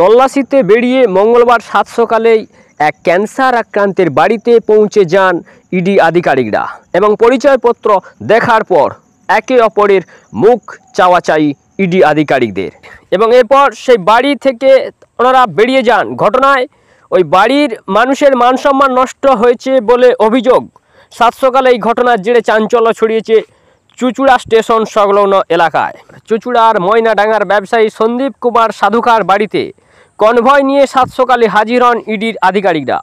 তল্লাশিতে বেরিয়ে মঙ্গলবার সাত সকালেই এক ক্যান্সার আক্রান্তের বাড়িতে পৌঁছে যান ইডি আধিকারিকরা এবং পরিচয়পত্র দেখার পর একে অপরের মুখ চাওয়াচাই ইডি আধিকারিকদের এবং এরপর সেই বাড়ি থেকে ওনারা বেরিয়ে যান। ঘটনায় ওই বাড়ির মানুষের মানসম্মান নষ্ট হয়েছে বলে অভিযোগ। সাত সকালে এই ঘটনার জেরে চাঞ্চল্য ছড়িয়েছে চুঁচুড়া স্টেশন সংলগ্ন এলাকায়। চুঁচুড়ার ময়নাডাঙ্গার ব্যবসায়ী সন্দীপ কুমার সাধুকার বাড়িতে কনভয় নিয়ে সাত সকালে হাজির হন ইডির আধিকারিকরা।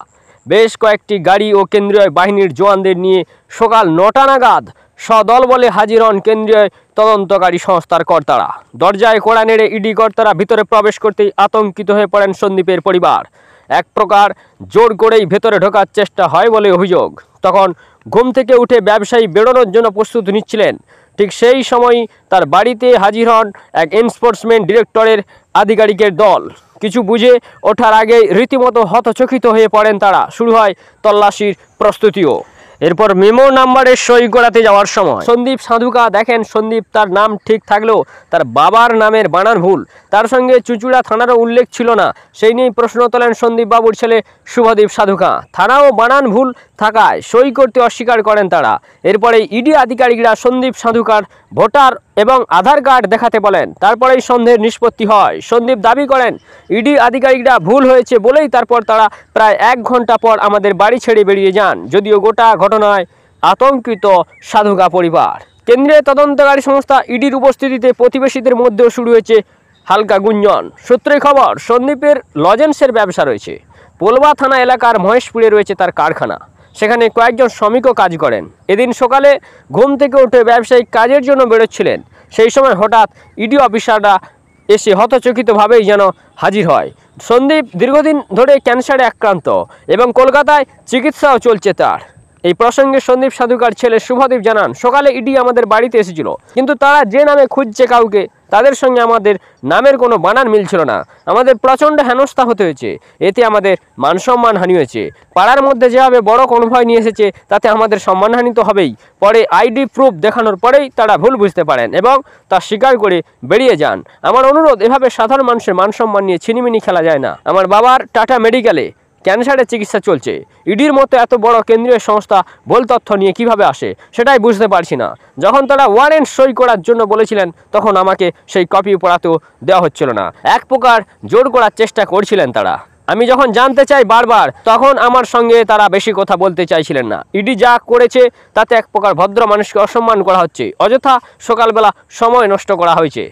বেশ কয়েকটি গাড়ি ও কেন্দ্রীয় বাহিনীর জওয়ানদের নিয়ে সকাল ৯টা নাগাদ সদল বলে হাজির হন কেন্দ্রীয় তদন্তকারী সংস্থার কর্তারা। দরজায় কড়া নেড়ে ইডি কর্তারা ভিতরে প্রবেশ করতেই আতঙ্কিত হয়ে পড়েন সন্দীপের পরিবার। এক প্রকার জোর করেই ভেতরে ঢোকার চেষ্টা হয় বলে অভিযোগ। তখন ঘুম থেকে উঠে ব্যবসায়ী বেরোনোর জন্য প্রস্তুতি নিচ্ছিলেন। ঠিক সেই সময়ই তার বাড়িতে হাজির হন এক এনফোর্সমেন্ট ডিরেক্টরের আধিকারিকের দল। কিছু বুঝে ওঠার আগেই রীতিমতো হতচকিত হয়ে পড়েন তারা। শুরু হয় তল্লাশির প্রস্তুতিও। এরপর মেমো নাম্বারে সই করাতে যাওয়ার সময় সন্দীপ সাধুকা দেখেন সন্দীপ তার নাম ঠিক থাকলেও তার বাবার নামের বানান ভুল। তার সঙ্গে চুঁচুড়া থানারও উল্লেখ ছিল না। সেই নিয়েই প্রশ্ন তোলেন সন্দীপ বাবুর ছেলে শুভদীপ সাধুকা। থানাও বানান ভুল থাকায় সই করতে অস্বীকার করেন তারা। এরপরে ইডি আধিকারিকরা সন্দীপ সাধুকার ভোটার এবং আধার কার্ড দেখাতে বলেন। তারপরেই সন্দেহের নিষ্পত্তি হয়। সন্দীপ দাবি করেন ইডি আধিকারিকরা ভুল হয়েছে বলেই তারপর তারা প্রায় ১ ঘন্টা পর আমাদের বাড়ি ছেড়ে বেরিয়ে যান। যদিও গোটা ঘটনায় আতঙ্কিত সাধুকা পরিবার। কেন্দ্রীয় তদন্তকারী সংস্থা ইডির উপস্থিতিতে প্রতিবেশীদের মধ্যেও শুরু হয়েছে হালকা গুঞ্জন। সূত্রে খবর সন্দীপের লজেন্সের ব্যবসা রয়েছে। পোলবা থানা এলাকার মহেশপুরে রয়েছে তার কারখানা। সেখানে কয়েকজন শ্রমিকও কাজ করেন। এদিন সকালে ঘুম থেকে উঠে ব্যবসায়িক কাজের জন্য বেরোচ্ছিলেন। সেই সময় হঠাৎ ইডি অফিসাররা এসে হতচকিতভাবেই যেন হাজির হয়। সন্দীপ দীর্ঘদিন ধরে ক্যান্সারে আক্রান্ত এবং কলকাতায় চিকিৎসাও চলছে তার। এই প্রসঙ্গে সন্দীপ সাধুকার ছেলে শুভদীপ জানান, সকালে ইডি আমাদের বাড়িতে এসেছিল, কিন্তু তারা যে নামে খুঁজছে কাউকে তাদের সঙ্গে আমাদের নামের কোনো বানান মিলছিল না। আমাদের প্রচণ্ড হেনস্থা হতে হয়েছে। এতে আমাদের মানসম্মান হানি হয়েছে। পাড়ার মধ্যে যেভাবে বড় কনভয় নিয়ে এসেছে তাতে আমাদের সম্মানহানি তো হবেই। পরে আইডি প্রুফ দেখানোর পরেই তারা ভুল বুঝতে পারেন এবং তা স্বীকার করে বেরিয়ে যান। আমার অনুরোধ, এভাবে সাধারণ মানুষের মানসম্মান নিয়ে ছিনিমিনি খেলা যায় না। আমার বাবার টাটা মেডিকেলে ক্যান্সারের চিকিৎসা চলছে। ইডির মতো এত বড় কেন্দ্রীয় সংস্থা ভুল তথ্য নিয়ে কিভাবে আসে সেটাই বুঝতে পারছি না। যখন তারা ওয়ারেন্ট সই করার জন্য বলেছিলেন তখন আমাকে সেই কপি পড়াতেও দেওয়া হচ্ছিল না। এক প্রকার জোর করার চেষ্টা করছিলেন তারা। আমি যখন জানতে চাই বারবার, তখন আমার সঙ্গে তারা বেশি কথা বলতে চাইছিলেন না। ইডি যা করেছে তাতে এক প্রকার ভদ্র মানুষকে অসম্মান করা হচ্ছে। অযথা সকালবেলা সময় নষ্ট করা হয়েছে।